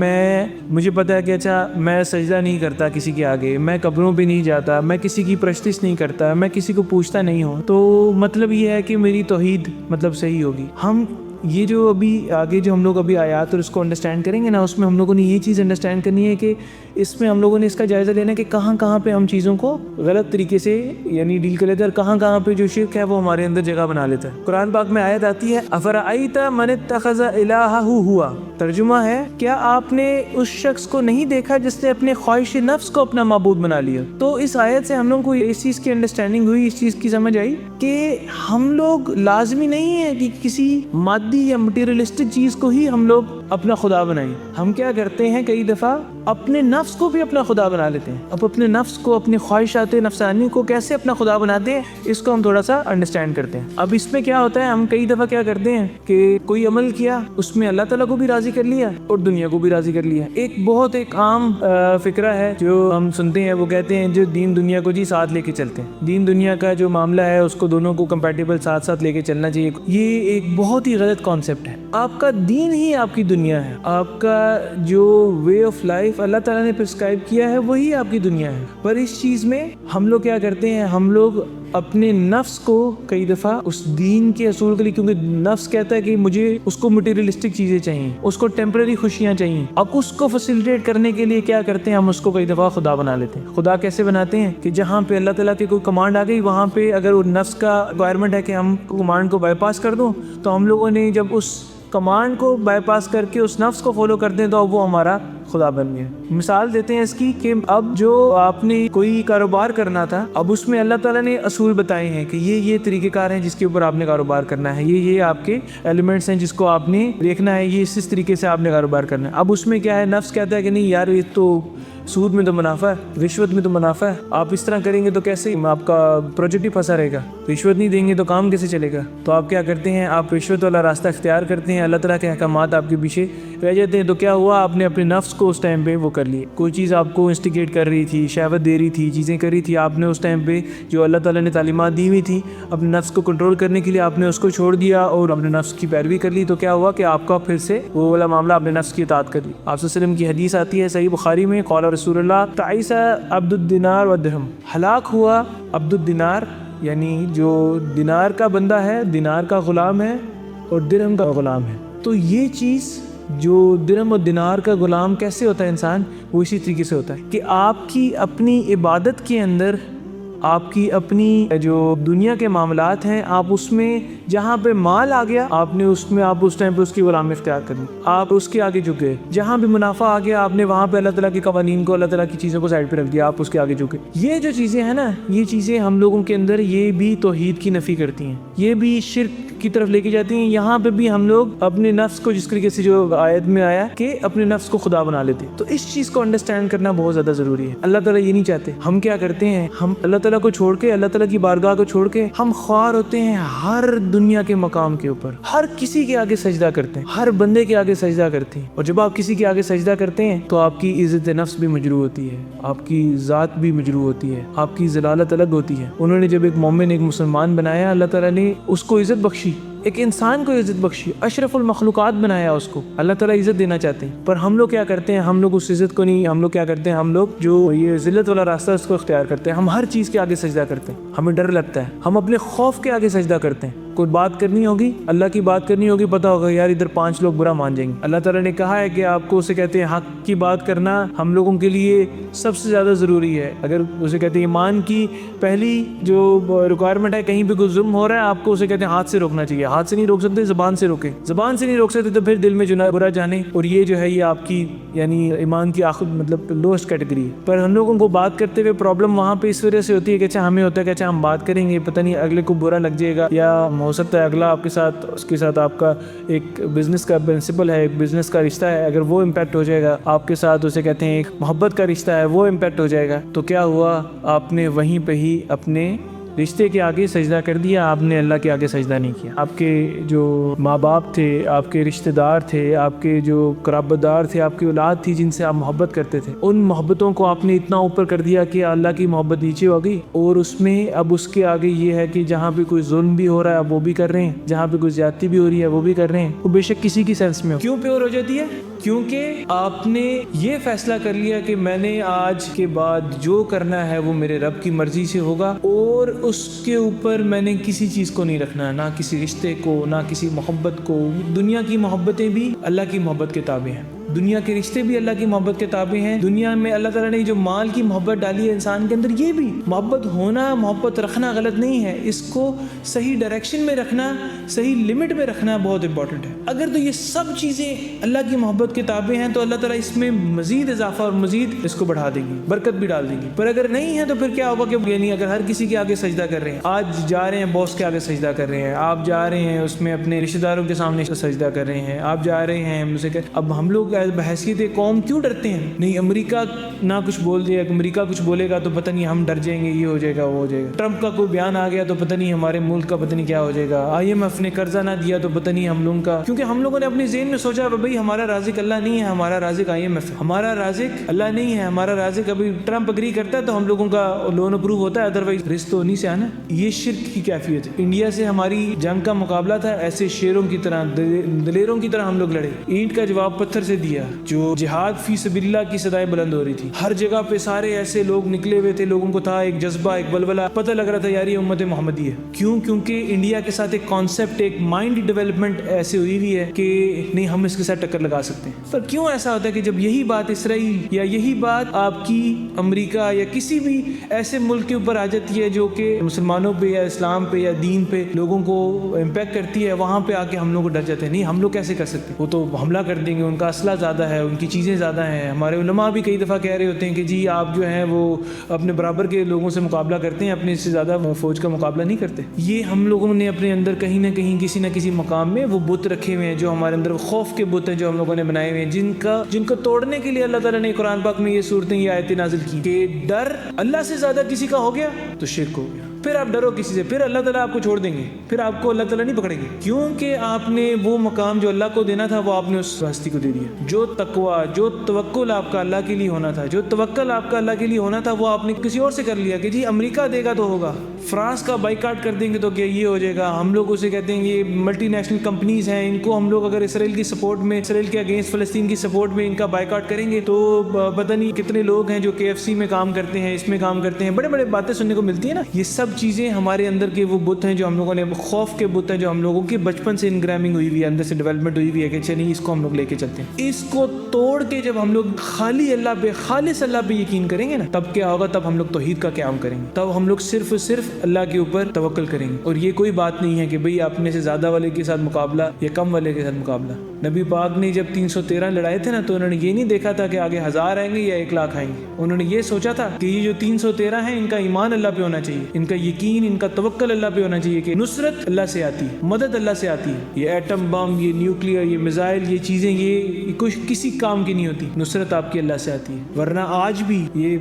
مجھے پتا ہے کہ اچھا میں سجدہ نہیں کرتا کسی کے آگے، میں قبروں پہ نہیں جاتا، میں کسی کی پرستش نہیں کرتا، میں کسی کو پوچھتا نہیں ہوں، تو مطلب یہ ہے کہ میری توحید مطلب صحیح ہوگی۔ ہم یہ جو ابھی آگے جو ہم لوگ ابھی آیات اور اس کو انڈرسٹینڈ کریں گے نا، اس میں ہم لوگوں نے یہ چیز انڈرسٹینڈ کرنی ہے کہ اس میں ہم لوگوں نے اس کا جائزہ لینا ہے کہ کہاں کہاں پہ ہم چیزوں کو غلط طریقے سے یعنی ڈیل کر لیتے ہیں، اور کہاں کہاں پہ جو شرک ہے وہ ہمارے اندر جگہ بنا لیتا ہے۔ قرآن پاک میں آیت آتی ہے افرأیت من اتخذ الہہ ہوا، ترجمہ ہے کیا آپ نے اس شخص کو نہیں دیکھا جس نے اپنے خواہش نفس کو اپنا معبود بنا لیا۔ تو اس آیت سے ہم لوگوں کو اس چیز کی انڈرسٹینڈنگ ہوئی، اس چیز کی سمجھ آئی کہ ہم لوگ لازمی نہیں ہے کہ کسی مادی یا مٹیریلسٹک چیز کو ہی ہم لوگ اپنا خدا بنائیں۔ ہم کیا کرتے ہیں کئی دفعہ اپنے نفس کو بھی اپنا خدا بنا لیتے ہیں۔ اب اپنے نفس کو، اپنی خواہشات نفسانی کو کیسے اپنا خدا بناتے ہیں، اس کو ہم تھوڑا سا انڈرسٹینڈ کرتے ہیں۔ اب اس میں کیا ہوتا ہے، ہم کئی دفعہ کیا کرتے ہیں کہ کوئی عمل کیا، اس میں اللہ تعالیٰ کو بھی راضی کر لیا اور دنیا کو بھی راضی کر لیا۔ ایک عام فکرہ ہے جو ہم سنتے ہیں، وہ کہتے ہیں جو دین دنیا کو جی ساتھ لے کے چلتے ہیں، دین دنیا کا جو معاملہ ہے اس کو دونوں کو کمپیٹیبل ساتھ ساتھ لے کے چلنا چاہیے۔ یہ ایک بہت ہی غلط کانسیپٹ ہے۔ آپ کا دین ہی آپ کی دنیا دنیا ہے, آپ کا جو وے آف لائف اللہ تعالیٰ نے پرسکرائب کیا ہے وہی آپ کی دنیا ہے. پر اس چیز میں ہم لوگ کیا کرتے ہیں, ہم لوگ اپنے نفس کو کئی دفعہ اس دین کے اصول کے لیے, کیونکہ نفس کہتا ہے کہ مجھے اس کو مٹیریلسٹک چیزیں چاہیے, اس کو ٹیمپرری خوشیاں چاہیے. اب اس کو فیسیلیٹیٹ کرنے کے لیے کیا کرتے ہیں, ہم اس کو کئی دفعہ خدا بنا لیتے ہیں. خدا کیسے بناتے ہیں کہ جہاں پہ اللہ تعالیٰ کی کوئی کمانڈ آ گئی, وہاں پہ اگر وہ نفس کا ریکوائرمنٹ ہے کہ ہم کمانڈ کو بائی پاس کر دوں, تو ہم لوگوں نے جب اس کمانڈ کو بائی پاس کر کے اس نفس کو فالو کرتے ہیں تو اب وہ ہمارا خدا بن گیا. مثال دیتے ہیں اس کی کہ اب جو آپ نے کوئی کاروبار کرنا تھا, اب اس میں اللہ تعالیٰ نے اصول بتائے ہیں کہ یہ طریقہ کار ہیں جس کے اوپر آپ نے کاروبار کرنا ہے, یہ آپ کے ایلیمنٹس ہیں جس کو آپ نے دیکھنا ہے, یہ اس طریقے سے آپ نے کاروبار کرنا ہے. اب اس میں کیا ہے, نفس کہتا ہے کہ نہیں یار, یہ تو سود میں تو منافع ہے, رشوت میں تو منافع ہے, آپ اس طرح کریں گے تو کیسے آپ کا پروجیکٹ ہی پھنسا رہے گا, رشوت نہیں دیں گے تو کام کیسے چلے گا. تو آپ کیا کرتے ہیں, آپ رشوت والا راستہ اختیار کرتے ہیں, اللہ تعالیٰ کے احکامات آپ کے پیچھے رہ جاتے ہیں. تو کیا ہوا, آپ نے اپنے نفس کو اس ٹائم پہ وہ کر لیے, کوئی چیز آپ کو انسٹیگیٹ کر رہی تھی, شہوت دے رہی تھی, چیزیں کر رہی تھی, آپ نے اس ٹائم پہ جو اللہ تعالیٰ نے تعلیمات دی ہوئی تھی اپنے نفس کو کنٹرول کرنے کے لیے, آپ نے اس کو چھوڑ دیا اور اپنے نفس کی پیروی کر لی. تو کیا ہوا کہ آپ کا پھر سے وہ والا معاملہ اپنے نفس کی اطاعت کر لی. آپ صلی اللہ علیہ وسلم کی حدیث آتی ہے صحیح بخاری میں, قال رسول اللہ تعیس عبد الدینار والدرہم, ہلاک ہوا عبد الدینار یعنی جو دینار کا بندہ ہے, دینار کا غلام ہے, اور درہم کا غلام ہے. تو یہ چیز جو درہم اور دینار کا غلام کیسے ہوتا ہے انسان, وہ اسی طریقے سے ہوتا ہے کہ آپ کی اپنی عبادت کے اندر, آپ کی اپنی جو دنیا کے معاملات ہیں, آپ اس میں جہاں پہ مال آ گیا, آپ نے اس میں آپ اس ٹائم پہ اس کی غلامی اختیار کر لی, آپ اس کے آگے جھکے. جہاں بھی منافع آ گیا, آپ نے وہاں پہ اللہ تعالیٰ کے قوانین کو, اللہ تعالیٰ کی چیزوں کو سائڈ پہ رکھ دیا, آپ اس کے آگے جھکے. یہ جو چیزیں ہیں نا, یہ چیزیں ہم لوگوں کے اندر یہ بھی توحید کی نفی کرتی ہیں, یہ بھی شرک کی طرف لے کے جاتی ہیں. یہاں پہ بھی ہم لوگ اپنے نفس کو, جس طریقے سے جو آیت میں آیا کہ اپنے نفس کو خدا بنا لیتے, تو اس چیز کو انڈرسٹینڈ کرنا بہت زیادہ ضروری ہے. اللہ تعالیٰ یہ نہیں چاہتے. ہم کیا کرتے ہیں, ہم اللہ تعالیٰ کو چھوڑ کے, اللہ تعالیٰ کی بارگاہ کو چھوڑ کے ہم خوار ہوتے ہیں ہر دنیا کے مقام کے اوپر, ہر کسی کے آگے سجدہ کرتے ہیں, ہر بندے کے آگے سجدہ کرتے ہیں. اور جب آپ کسی کے آگے سجدہ کرتے ہیں تو آپ کی عزت نفس بھی مجروح ہوتی ہے, آپ کی ذات بھی مجروح ہوتی ہے, آپ کی ذلالت الگ ہوتی ہے. انہوں نے جب ایک مومن, ایک مسلمان بنایا, اللہ تعالیٰ نے اس کو عزت بخشی, ایک انسان کو عزت بخشی, اشرف المخلوقات بنایا اس کو. اللہ تعالیٰ عزت دینا چاہتے ہیں, پر ہم لوگ کیا کرتے ہیں, ہم لوگ اس عزت کو نہیں, ہم لوگ کیا کرتے ہیں, ہم لوگ جو یہ ذلت والا راستہ اس کو اختیار کرتے ہیں. ہم ہر چیز کے آگے سجدہ کرتے ہیں, ہمیں ڈر لگتا ہے, ہم اپنے خوف کے آگے سجدہ کرتے ہیں. کوئی بات کرنی ہوگی, اللہ کی بات کرنی ہوگی, پتہ ہوگا یار ادھر 5 لوگ برا مان جائیں گے. اللہ تعالیٰ نے کہا ہے کہ آپ کو اسے کہتے ہیں حق کی بات کرنا ہم لوگوں کے لیے سب سے زیادہ ضروری ہے. اگر اسے کہتے ہیں ایمان کی پہلی جو ریکوائرمنٹ ہے, کہیں پہ کوئی ظلم ہو رہا ہے, آپ کو اسے کہتے ہیں ہاتھ سے روکنا چاہیے. ہاتھ سے نہیں روک سکتے, زبان سے روکیں. زبان سے نہیں روک سکتے تو پھر دل میں جو برا جانے, اور یہ جو ہے یہ آپ کی یعنی ایمان کی آخر مطلب لوسٹ کیٹیگری ہے. پر ہم لوگوں کو بات کرتے ہوئے پرابلم وہاں پہ اس وجہ سے ہوتی ہے کہ اچھا ہمیں ہوتا ہے کہ اچھا ہم بات کریں گے, پتہ نہیں اگلے کو برا لگ جائے گا, یا ہو سکتا ہے اگلا آپ کے ساتھ, اس کے ساتھ آپ کا ایک بزنس کا پرنسپل ہے, ایک بزنس کا رشتہ ہے, اگر وہ امپیکٹ ہو جائے گا آپ کے ساتھ, اسے کہتے ہیں ایک محبت کا رشتہ ہے, وہ امپیکٹ ہو جائے گا. تو کیا ہوا, آپ نے وہیں پہ ہی اپنے رشتے کے آگے سجدہ کر دیا, آپ نے اللہ کے آگے سجدہ نہیں کیا. آپ کے جو ماں باپ تھے, آپ کے رشتہ دار تھے, آپ کے جو قرابت دار تھے, آپ کی اولاد تھی جن سے آپ محبت کرتے تھے, ان محبتوں کو آپ نے اتنا اوپر کر دیا کہ اللہ کی محبت نیچے ہو گئی. اور اس میں اب اس کے آگے یہ ہے کہ جہاں پہ کوئی ظلم بھی ہو رہا ہے اب وہ بھی کر رہے ہیں, جہاں پہ کوئی زیادتی بھی ہو رہی ہے وہ بھی کر رہے ہیں. وہ بے شک کسی کی سینس میں ہو. کیوں پیور ہو جاتی ہے؟ کیونکہ آپ نے یہ فیصلہ کر لیا کہ میں نے آج کے بعد جو کرنا ہے وہ میرے رب کی مرضی سے ہوگا, اور اس کے اوپر میں نے کسی چیز کو نہیں رکھنا, نہ کسی رشتے کو, نہ کسی محبت کو. دنیا کی محبتیں بھی اللہ کی محبت کے تابع ہیں, دنیا کے رشتے بھی اللہ کی محبت کے تابع ہیں. دنیا میں اللہ تعالیٰ نے جو مال کی محبت ڈالی ہے انسان کے اندر, یہ بھی محبت ہونا, محبت رکھنا غلط نہیں ہے, اس کو صحیح ڈائریکشن میں رکھنا, صحیح لمٹ میں رکھنا بہت امپورٹنٹ ہے. اگر تو یہ سب چیزیں اللہ کی محبت کے تابع ہیں تو اللہ تعالیٰ اس میں مزید اضافہ اور مزید اس کو بڑھا دے گی, برکت بھی ڈال دے گی. پر اگر نہیں ہے تو پھر کیا ہوگا کہ یعنی اگر ہر کسی کے آگے سجدہ کر رہے ہیں, آج جا رہے ہیں باس کے آگے سجدہ کر رہے ہیں, آپ جا رہے ہیں اس میں اپنے رشتہ داروں کے سامنے سجدہ کر رہے ہیں, آپ جا رہے ہیں اب ہم لوگ بحیثیت قوم کیوں ڈرتے ہیں؟ نہیں امریکہ نہ کچھ بول دے، امریکہ کچھ بولے گا تو پتہ نہیں ہم ڈر جائیں گے، یہ ہو جائے گا وہ ہو جائے گا، ٹرمپ کا کوئی بیان آ گیا تو پتہ نہیں ہمارے ملک کا پتہ نہیں کیا ہو جائے گا، IMF نے قرضہ نہ دیا تو پتہ نہیں ہم لوگوں کا، کیونکہ ہم لوگوں نے اپنے ذہن میں سوچا بھائی ہمارا رازق اللہ نہیں ہے، ہمارا رازق IMF ہے، ہمارا رازق اللہ نہیں ہے، ہمارا رازق ابھی ٹرمپ اگری کرتا ہے تو ہم لوگوں کا لون اپروو ہوتا ہے، ادروائز رزق تو نہیں سے آنا۔ یہ شرک کی کیفیت ہے۔ انڈیا سے ہماری جنگ کا مقابلہ تھا، ایسے شیروں کی طرح دلیروں کی طرح ہم لوگ لڑے، اینٹ کا جواب پتھر سے دیا، جو جہاد فی سبیل اللہ کی صدائیں بلند ہو رہی تھی، ہر جگہ پہ سارے ایسے لوگ نکلے ہوئے تھے، لوگوں کو تھا ایک جذبہ، ایک بلبلہ، پتہ لگ رہا تھا یار یہ امت محمدی ہے۔ کیوں؟ کیونکہ انڈیا کے ساتھ ایک کانسیپٹ، ایک مائنڈ ڈیولپمنٹ ایسے ہوئی ہوئی ہے کہ نہیں ہم اس کے ساتھ ٹکر لگا سکتے ہیں۔ پر کیوں ایسا ہوتا ہے کہ جب یہی بات اسرائیل یا یہی بات آپ کی امریکہ یا کسی بھی ایسے ملک کے اوپر آ جاتی ہے جو کہ مسلمانوں پہ یا اسلام پہ یا دین پہ لوگوں کو امپیکٹ کرتی ہے، وہاں پہ آ کے ہم لوگ کو ڈر جاتے ہیں، نہیں ہم لوگ کیسے کر سکتے، وہ تو حملہ کر دیں گے، ان کا اسلحہ زیادہ ہے، ان کی چیزیں زیادہ ہیں۔ ہمارے علماء بھی کئی دفعہ کہہ رہے ہوتے ہیں کہ جی آپ جو ہیں وہ اپنے برابر کے لوگوں سے مقابلہ کرتے ہیں، اپنے سے زیادہ فوج کا مقابلہ نہیں کرتے۔ یہ ہم لوگوں نے اپنے اندر کہیں نہ کہیں کسی نہ کسی مقام میں وہ بت رکھے ہوئے ہیں، جو ہمارے اندر خوف کے بت ہیں، جو ہم لوگوں نے بنائے ہوئے ہیں، جن کو توڑنے کے لیے اللہ تعالیٰ نے قرآن پاک میں یہ صورتیں، یہ آیتیں نازل کی کہ ڈر اللہ سے زیادہ کسی کا ہو گیا تو شرک ہو گیا، پھر آپ ڈرو کسی سے، پھر اللہ تعالیٰ آپ کو چھوڑ دیں گے، پھر آپ کو اللہ تعالیٰ نہیں پکڑیں گے، کیونکہ آپ نے وہ مقام جو اللہ کو دینا تھا وہ آپ نے اس ہستی کو دے دیا۔ جو تقوی، جو توکل آپ کا اللہ کے لیے ہونا تھا، جو توکل آپ کا اللہ کے لیے ہونا تھا، وہ آپ نے کسی اور سے کر لیا کہ جی امریکہ دے گا تو ہوگا، فرانس کا بائیکاٹ کر دیں گے تو کیا یہ ہو جائے گا، ہم لوگ اسے کہتے ہیں یہ ملٹی نیشنل کمپنیز ہیں، ان کو ہم لوگ اگر اسرائیل کی سپورٹ میں، اسرائیل کے اگینسٹ فلسطین کی سپورٹ میں ان کا بائیکاٹ کریں گے تو پتہ نہیں کتنے لوگ ہیں جو KFC میں کام کرتے ہیں، اس میں کام کرتے ہیں، بڑے بڑے باتیں سننے کو ملتی ہیں نا۔ یہ سب چیزیں ہمارے اندر کے وہ بت ہیں جو ہم لوگوں نے، خوف کے بت ہیں جو ہم لوگوں کے بچپن سے انگرامنگ ہوئی ہوئی ہے، اندر سے ڈیولپمنٹ ہوئی ہوئی ہے کہ اچھا نہیں اس کو ہم لوگ لے کے چلتے ہیں۔ اس کو توڑ کے جب ہم لوگ خالی اللہ پہ، خالص اللہ پہ یقین کریں گے نا، تب کیا ہوگا؟ تب ہم لوگ توحید کا قیام کریں گے، تب ہم لوگ صرف اللہ کے اوپر توکل کریں گے۔ اور یہ کوئی بات نہیں ہے کہ بھئی اپنے سے زیادہ والے کے ساتھ مقابلہ یا کم والے کے ساتھ مقابلہ۔ نبی پاک نے جب 313 لڑائے تھے نا تو انہوں نے یہ نہیں دیکھا تھا کہ آگے 1000 آئیں گے یا 1,00,000 آئیں گے، انہوں نے یہ سوچا تھا کہ یہ جو 313 ہیں ان کا ایمان اللہ پہ ہونا چاہیے، ان کا یقین، ان کا توکل اللہ پہ ہونا چاہیے کہ نصرت اللہ سے آتی ہے، مدد اللہ سے آتی ہے۔ یہ ایٹم بم، یہ نیوکلیئر، یہ میزائل، یہ چیزیں یہ کچھ کسی کام کی نہیں ہوتی، نصرت آپ کی اللہ سے آتی ہے۔ ورنہ آج بھی یہ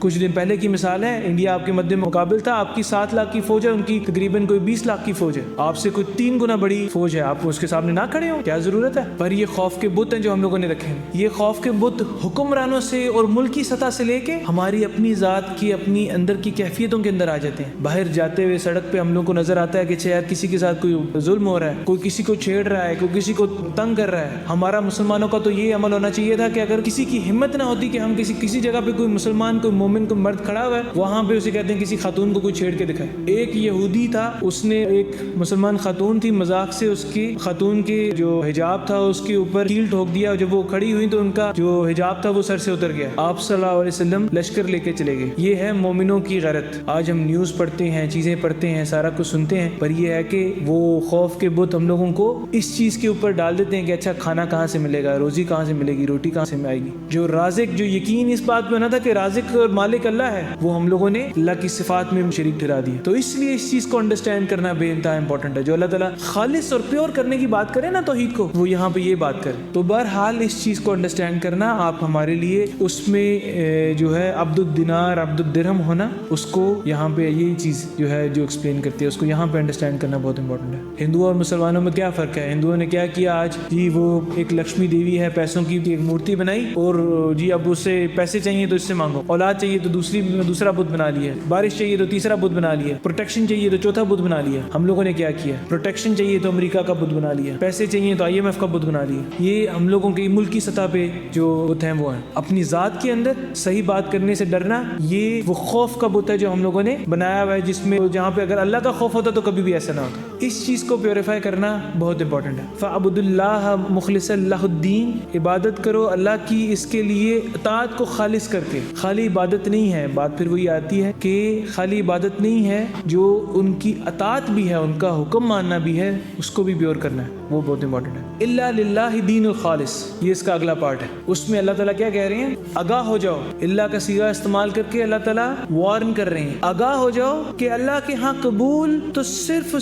کچھ دن پہلے کی مثال ہے، انڈیا آپ کے مد مقابل تھا، آپ کی 7 لاکھ کی فوج ہے، ان کی تقریباً کوئی 20 لاکھ کی فوج ہے، آپ سے کوئی 3 گنا بڑی فوج ہے، آپ اس کے سامنے نہ کھڑے ہو، کیا ضرورت ہے؟ پر یہ خوف کے بت ہیں جو ہم لوگوں نے رکھے ہیں، یہ خوف کے بت حکمرانوں سے اور ملکی سطح سے لے کے ہماری اپنی ذات کی، اپنی اندر کی کیفیتوں کے اندر آ جاتے ہیں۔ باہر جاتے ہوئے سڑک پہ ہم لوگ کو نظر آتا ہے کہ یار کسی کے ساتھ کوئی ظلم ہو رہا ہے، کوئی کسی کو چھیڑ رہا ہے، کوئی کسی کو تنگ کر رہا ہے۔ ہمارا مسلمانوں کا تو یہ عمل ہونا چاہیے تھا کہ اگر کسی کی ہمت نہ ہوتی کہ ہم کسی جگہ پہ کوئی مسلمان، کوئی مومن، کوئی مرد کھڑا ہوا ہے، وہاں پہ اسے کہتے ہیں کسی خاتون کو کوئی چھیڑ کے دکھائے۔ ایک یہودی تھا، اس نے ایک مسلمان خاتون تھی، مذاق سے اس کی خاتون کے جو حجاب تھا اس کے اوپر کیل ٹھوک دیا، جب وہ کھڑی ہوئی تو ان کا جو حجاب تھا وہ سر سے اتر گیا۔ آپ صلی اللہ علیہ وسلم لشکر لے کے چلے گئے۔ یہ ہے مومنوں کی غیرت۔ آج ہم نیوز پڑھتے ہیں، چیزیں پڑھتے ہیں، سارا کچھ سنتے ہیں، پر یہ ہے کہ وہ خوف کے بت ہم لوگوں کو اس چیز کے اوپر ڈال دیتے ہیں کہ اچھا کھانا کہاں سے ملے گا، روزی کہاں سے ملے گی، روٹی کہاں سے آئے گی۔ جو رازق، جو یقین اس بات پہ ہونا تھا کہ رازق اور مالک اللہ ہے، وہ ہم لوگوں نے اللہ کی صفات میں شریک ٹھہرا دی۔ تو اس لیے اس چیز کو انڈرسٹینڈ کرنا بے انتہا امپورٹنٹ ہے۔ جو اللہ تعالیٰ خالص اور پیور کرنے کی بات کرے نا توحید کو، وہ یہاں پہ یہ بات کرے۔ تو بہرحال اس چیز کو انڈرسٹینڈ کرنا آپ ہمارے لیے، اس میں جو ہے عبد الدینار، عبد الدرہم ہونا، اس کو یہاں پہ یہی چیز جو ہے جو ایکسپلین کرتی ہے، اس کو یہاں پہ انڈرسٹینڈ کرنا بہت امپورٹنٹ ہے۔ ہندوؤں اور مسلمانوں میں کیا فرق ہے؟ ہندوؤں نے کیا کیا آج جی، وہ ایک لکشمی دیوی ہے، پیسوں کی ایک مورتی بنائی، اور جی اب اس سے پیسے چاہیے تو اس سے مانگو، اولاد چاہیے تو دوسرا بت بنا لیا، بارش چاہیے تو تیسرا بت بنا لیا، پروٹیکشن چاہیے تو چوتھا بت بنا لیا۔ ہم لوگوں نے کیا کیا؟ پروٹیکشن چاہیے تو امریکہ کا بت بنا لیا، پیسے چاہیے تو IMF کا بت بنا لیا۔ یہ ہم لوگوں کی ملکی سطح پہ جو بت ہیں وہ ہیں۔ اپنی ذات کے اندر صحیح بات کرنے سے ڈرنا، یہ وہ خوف کا بت ہے جو ہم لوگوں نے بنایا ہوا ہے، جس میں جہاں پہ اگر اللہ کا خوف ہوتا تو کبھی بھی ایسا نہ ہوتا۔ اس چیز کو پیوریفائی کرنا بہت امپورٹنٹ ہے۔ فَعْبُدُ اللَّهَ مُخْلِصًا لَهُ الدِّينَ، عبادت کرو اللہ کی اس کے لیے اطاعت کو خالص کر کے۔ خالی عبادت نہیں ہے، بات پھر وہی آتی ہے کہ خالی عبادت نہیں ہے، جو ان کی اطاعت بھی ہے، ان کا حکم ماننا بھی ہے، اس کو بھی پیور کرنا ہے، وہ بہت امپورٹنٹ ہے۔ اِلَّا لِلَّهِ دِينُ الْخَالِص، یہ اس کا اگلا پارٹ ہے۔ اس میں اللہ تعالیٰ کیا کہہ رہے ہیں؟ آگاہ ہو جاؤ۔ اللہ کا صیغہ استعمال کر کے اللہ تعالیٰ وارن کر رہے ہیں، آگاہ ہو جاؤ کہ اللہ کے ہاں قبول تو صرف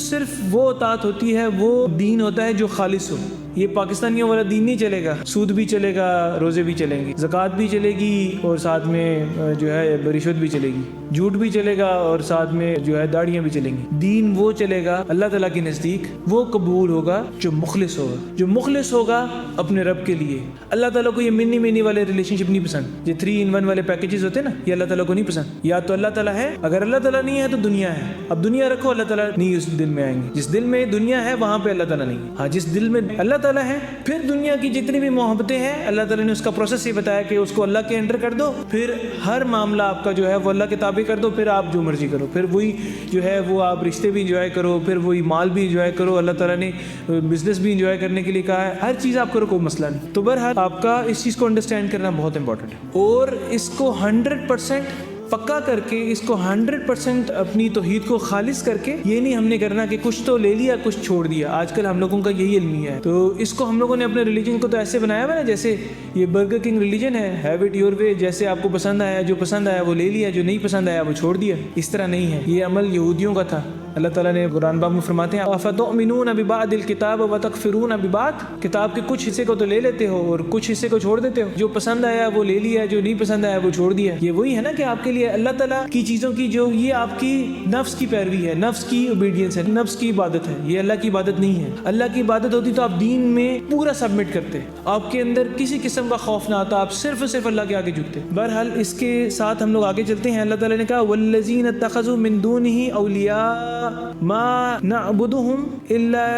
وہ اطاعت ہوتی ہے، وہ دین ہوتا ہے جو خالص ہو۔ یہ پاکستانیوں والا دین نہیں چلے گا. سود بھی چلے گا, روزے بھی چلیں گے, زکوٰۃ بھی چلے گی اور ساتھ میں جو ہے رشوت بھی چلے گی, جھوٹ بھی چلے گا اور ساتھ میں جو ہے داڑیاں بھی چلیں گی. دین وہ چلے گا اللہ تعالیٰ کے نزدیک, وہ قبول ہوگا جو مخلص ہوگا. جو مخلص ہوگا اپنے رب کے لیے. اللہ تعالیٰ کو یہ منی والے ریلیشن شپ نہیں پسند, یہ 3-in-1 والے پیکیجز ہوتے ہیں نا, یہ اللہ تعالیٰ کو نہیں پسند. یا تو اللہ تعالیٰ ہے, اگر اللہ تعالیٰ نہیں ہے تو دنیا ہے. اب دنیا رکھو, اللہ تعالیٰ نہیں اس دل میں آئیں گے. جس دل میں دنیا ہے وہاں پہ اللہ تعالیٰ نہیں ہے. ہاں, جس دل میں اللہ تعالیٰ ہے, پھر دنیا کی جتنی بھی محبتیں ہیں اللہ تعالیٰ نے اس کا پروسیس یہ بتایا کہ اس کو اللہ کے انڈر کر دو, پھر ہر معاملہ آپ کا جو ہے وہ اللہ کے تابع کر دو, پھر آپ جو مرضی کرو, پھر وہی جو ہے وہ آپ رشتے بھی انجوائے کرو, پھر وہی مال بھی انجوائے کرو. اللہ تعالیٰ نے بزنس بھی انجوائے کرنے کے لیے کہا ہے, ہر چیز آپ کرو, کوئی مسئلہ نہیں. تو بہرحال آپ کا اس چیز کو انڈرسٹینڈ کرنا بہت امپورٹنٹ ہے, اور اس کو 100% پکا کر کے, اس کو 100% اپنی توحید کو خالص کر کے, یہ نہیں ہم نے کرنا کہ کچھ تو لے لیا کچھ چھوڑ دیا. آج کل ہم لوگوں کا یہی المیہ ہے. تو اس کو ہم لوگوں نے اپنے ریلیجن کو تو ایسے بنایا ہوا نا, جیسے یہ برگر کنگ ریلیجن ہے, ہیو اٹ یور وے, جیسے آپ کو پسند آیا, جو پسند آیا وہ لے لیا, جو نہیں پسند آیا وہ چھوڑ دیا. اس طرح نہیں ہے, یہ عمل یہودیوں کا تھا. اللہ تعالیٰ نے قرآن پاک میں فرماتے ہیں افتؤمنون ببعض الکتاب وتکفرون ببعض, کتاب کے کچھ حصے کو تو لے لیتے ہو اور کچھ حصے کو چھوڑ دیتے ہو. جو پسند آیا وہ لے لیا, جو نہیں پسند آیا وہ چھوڑ دیا. یہ وہی ہے نا کہ آپ کے لیے اللہ تعالیٰ کی چیزوں کی جو یہ آپ کی نفس کی پیروی ہے, نفس کی اوبیڈینس ہے, نفس کی عبادت ہے. یہ اللہ کی عبادت نہیں ہے. اللہ کی عبادت ہوتی تو آپ دین میں پورا سبمٹ کرتے, آپ کے اندر کسی قسم کا خوف نہ آتا, آپ صرف اللہ کے آگے جھکتے. بہرحال اس کے ساتھ ہم لوگ آگے چلتے ہیں. اللہ تعالیٰ نے کہا والذین اتخذوا من دونه اولیاء ما نعبدهم الا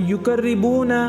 يقربونا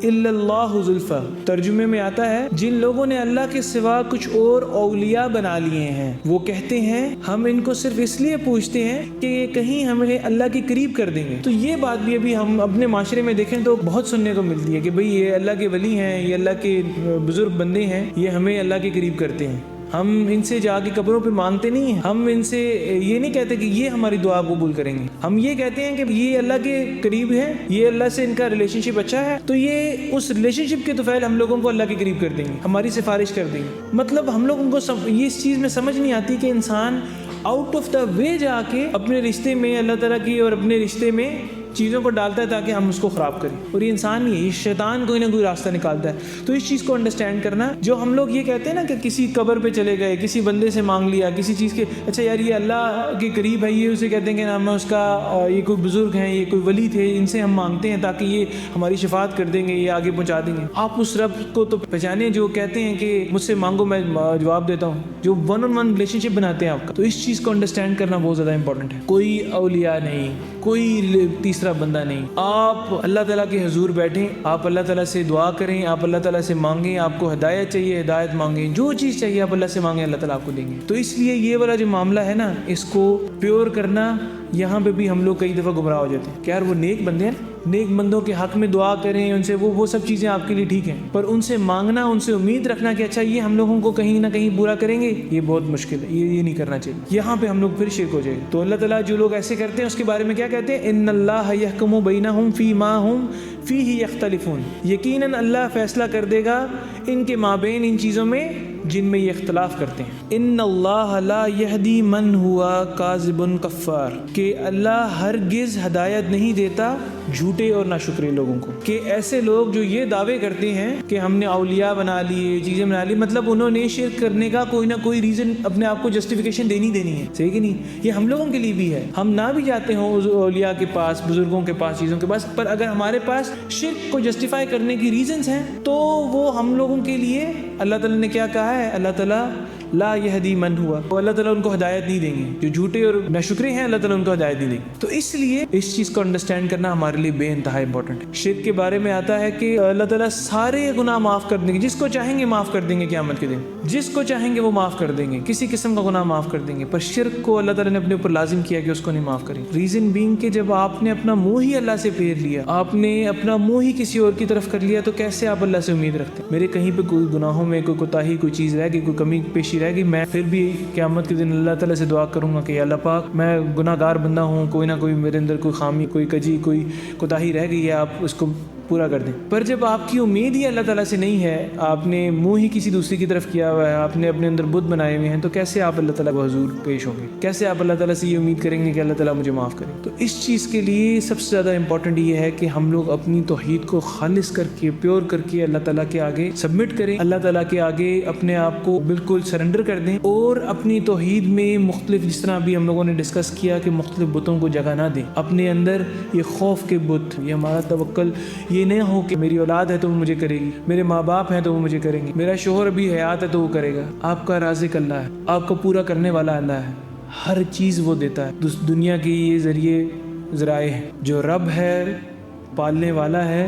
الا اللہ زلفا. ترجمے میں آتا ہے جن لوگوں نے اللہ کے سوا کچھ اور اولیاء بنا لیے ہیں, وہ کہتے ہیں ہم ان کو صرف اس لیے پوچھتے ہیں کہ یہ کہیں ہمیں اللہ کے قریب کر دیں گے. تو یہ بات بھی ابھی ہم اپنے معاشرے میں دیکھیں تو بہت سننے کو ملتی ہے کہ بھئی یہ اللہ کے ولی ہیں, یہ اللہ کے بزرگ بندے ہیں, یہ ہمیں اللہ کے قریب کرتے ہیں. ہم ان سے جا کے قبروں پہ مانگتے نہیں ہیں, ہم ان سے یہ نہیں کہتے کہ یہ ہماری دعا قبول کریں گے. ہم یہ کہتے ہیں کہ یہ اللہ کے قریب ہے, یہ اللہ سے ان کا ریلیشن شپ اچھا ہے, تو یہ اس ریلیشن شپ کے طفیل ہم لوگوں کو اللہ کے قریب کر دیں گے, ہماری سفارش کر دیں گے. مطلب ہم لوگوں کو یہ اس چیز میں سمجھ نہیں آتی کہ انسان آؤٹ آف دا وے جا کے اپنے رشتے میں اللہ تعالیٰ کی اور اپنے رشتے میں چیزوں کو ڈالتا ہے تاکہ ہم اس کو خراب کریں. اور یہ انسان نہیں ہے, یہ شیطان کوئی نہ کوئی راستہ نکالتا ہے. تو اس چیز کو انڈرسٹینڈ کرنا, جو ہم لوگ یہ کہتے ہیں نا کہ کسی قبر پہ چلے گئے, کسی بندے سے مانگ لیا کسی چیز کے, اچھا یار یہ اللہ کے قریب ہے, یہ اسے کہتے ہیں کہ ہم اس کا یہ کوئی بزرگ ہیں, یہ کوئی ولی تھے, ان سے ہم مانگتے ہیں تاکہ یہ ہماری شفاعت کر دیں گے, یہ آگے پہنچا دیں گے. آپ اس رب کو تو پہچانے جو کہتے ہیں کہ مجھ سے مانگو میں جواب دیتا ہوں, جو 1-on-1 ریلیشن شپ بناتے ہیں آپ کا. تو اس چیز کو انڈرسٹینڈ کرنا بہت زیادہ امپورٹنٹ ہے. کوئی اولیاء نہیں, کوئی تیسرا بندہ نہیں. آپ اللہ تعالیٰ کے حضور بیٹھیں, آپ اللہ تعالیٰ سے دعا کریں, آپ اللہ تعالیٰ سے مانگیں, آپ کو ہدایت چاہیے ہدایت مانگیں, جو چیز چاہیے آپ اللہ سے مانگیں, اللہ تعالیٰ آپ کو دیں گے. تو اس لیے یہ والا جو معاملہ ہے نا, اس کو پیور کرنا, یہاں پہ بھی ہم لوگ کئی دفعہ گمراہ ہو جاتے ہیں کہ یار وہ نیک بندے ہیں, نیک بندوں کے حق میں دعا کریں, ان سے وہ سب چیزیں آپ کے لیے ٹھیک ہیں, پر ان سے مانگنا, ان سے امید رکھنا کہ اچھا یہ ہم لوگوں کو کہیں نہ کہیں برا کریں گے, یہ بہت مشکل ہے, یہ نہیں کرنا چاہیے. یہاں پہ ہم لوگ پھر شرک ہو جائے گا. تو اللہ تعالیٰ جو لوگ ایسے کرتے ہیں اس کے بارے میں کیا کہتے ہیں, ان اللہ یحکم بینہم فیما ہم فیہ یختلفون, یقیناً اللہ فیصلہ کر دے گا ان کے مابین ان چیزوں میں جن میں یہ اختلاف کرتے ہیں. ان اللہ لا یہدی من ہوا کاذب کفار, کہ اللہ ہرگز ہدایت نہیں دیتا جھوٹے اور ناشکرے لوگوں کو. کہ ایسے لوگ جو یہ دعوے کرتے ہیں کہ ہم نے اولیاء بنا لیے, چیزیں بنا لی, مطلب انہوں نے شرک کرنے کا کوئی نہ کوئی ریزن اپنے آپ کو جسٹیفیکیشن دینی ہے, صحیح کہ نہیں. یہ ہم لوگوں کے لیے بھی ہے, ہم نہ بھی جاتے ہوں اولیاء کے پاس, بزرگوں کے پاس, چیزوں کے پاس, پر اگر ہمارے پاس شرک کو جسٹیفائی کرنے کی ریزنز ہیں تو وہ ہم لوگوں کے لیے اللہ تعالیٰ نے کیا کہا ہے, اللہ تعالیٰ لا یہدی من ہوا, اللہ تعالیٰ ان کو ہدایت نہیں دیں گے, جو جھوٹے اور ناشکرے ہیں اللہ تعالیٰ ان کو ہدایت نہیں دیں گے. تو اس لیے اس چیز کو انڈرسٹینڈ کرنا ہمارے لیے بے انتہا امپورٹنٹ ہے. شرک کے بارے میں آتا ہے کہ اللہ تعالیٰ سارے گناہ معاف کر دیں گے, جس کو چاہیں گے معاف کر دیں گے قیامت کے دن, جس کو چاہیں گے وہ معاف کر دیں گے, کسی قسم کا گناہ معاف کر دیں گے. پر شرک کو اللہ تعالیٰ نے اپنے اوپر لازم کیا کہ اس کو نہیں معاف کریں. ریزن بینگ کہ جب آپ نے اپنا منہ ہی اللہ سے پھیر لیا, آپ نے اپنا منہ ہی کسی اور کی طرف کر لیا, تو کیسے آپ اللہ سے امید رکھتے ہیں. میرے کہیں پہ کوئی گناہوں میں کوئی کوتاہی, کوئی چیز رہ گئی, کوئی کمی پیشی رہ گئی, میں پھر بھی قیامت کے دن اللہ تعالیٰ سے دعا کروں گا کہ اللہ پاک میں گناہ گار بندہ ہوں, کوئی نہ کوئی میرے اندر کوئی خامی, کوئی کجی, کوئی کوتاہی رہ گئی ہے, آپ اس کو پورا کر دیں. پر جب آپ کی امید ہی اللہ تعالیٰ سے نہیں ہے, آپ نے منہ ہی کسی دوسری کی طرف کیا ہوا ہے, آپ نے اپنے اندر بت بنائے ہوئے ہیں, تو کیسے آپ اللہ تعالیٰ کو حضور پیش ہوں گے؟ کیسے آپ اللہ تعالیٰ سے یہ امید کریں گے کہ اللہ تعالیٰ مجھے معاف کرے؟ تو اس چیز کے لیے سب سے زیادہ امپورٹنٹ یہ ہے کہ ہم لوگ اپنی توحید کو خالص کر کے, پیور کر کے اللہ تعالیٰ کے آگے سبمٹ کریں, اللہ تعالیٰ کے آگے اپنے آپ کو بالکل سرنڈر کر دیں, اور اپنی توحید میں مختلف, جس طرح ابھی ہم لوگوں نے ڈسکس کیا کہ مختلف بتوں کو جگہ نہ دیں. اپنے اندر یہ خوف کے بت, یہ ہمارا توکل یہ نہ ہو کہ میری اولاد ہے تو وہ مجھے کرے گی, میرے ماں باپ ہیں تو وہ مجھے کریں گے, میرا شوہر ابھی حیات ہے تو وہ کرے گا. آپ کا رازق اللہ ہے, آپ کو پورا کرنے والا اللہ ہے, ہر چیز وہ دیتا ہے. دنیا کے یہ ذریعے ذرائع ہیں, جو رب ہے پالنے والا ہے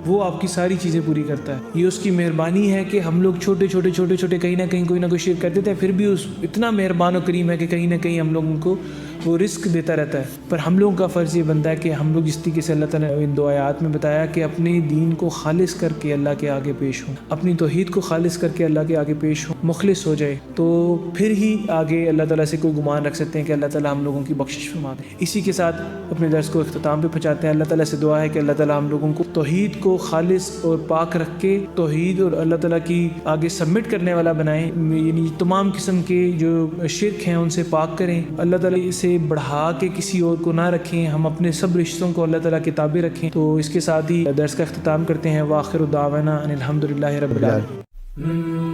وہ آپ کی ساری چیزیں پوری کرتا ہے. یہ اس کی مہربانی ہے کہ ہم لوگ چھوٹے چھوٹے کہیں نہ کہیں کوئی نہ کوئی شرک کر دیتے ہیں, پھر بھی اس اتنا مہربان و کریم ہے کہ کہیں نہ کہیں ہم لوگوں کو وہ رزق دیتا رہتا ہے. پر ہم لوگوں کا فرض یہ بنتا ہے کہ ہم لوگ جس طریقے سے اللہ تعالیٰ نے ان 2 آیات میں بتایا کہ اپنے دین کو خالص کر کے اللہ کے آگے پیش ہوں, اپنی توحید کو خالص کر کے اللہ کے آگے پیش ہوں, مخلص ہو جائے, تو پھر ہی آگے اللہ تعالیٰ سے کوئی گمان رکھ سکتے ہیں کہ اللہ تعالیٰ ہم لوگوں کی بخشش فرما دے. اسی کے ساتھ اپنے درس کو اختتام پہ پہنچاتے ہیں. اللہ تعالیٰ سے دعا ہے کہ اللہ تعالیٰ ہم لوگوں کو توحید کو خالص اور پاک رکھ کے توحید اور اللہ تعالیٰ کی آگے سبمٹ کرنے والا بنائیں, یعنی تمام قسم کے جو شرک ہیں ان سے پاک کریں, اللہ تعالیٰ سے بڑھا کے کسی اور کو نہ رکھیں, ہم اپنے سب رشتوں کو اللہ تعالیٰ کے تابع رکھیں. تو اس کے ساتھ ہی درس کا اختتام کرتے ہیں. وآخر دعوانا ان الحمد للہ رب العالمین.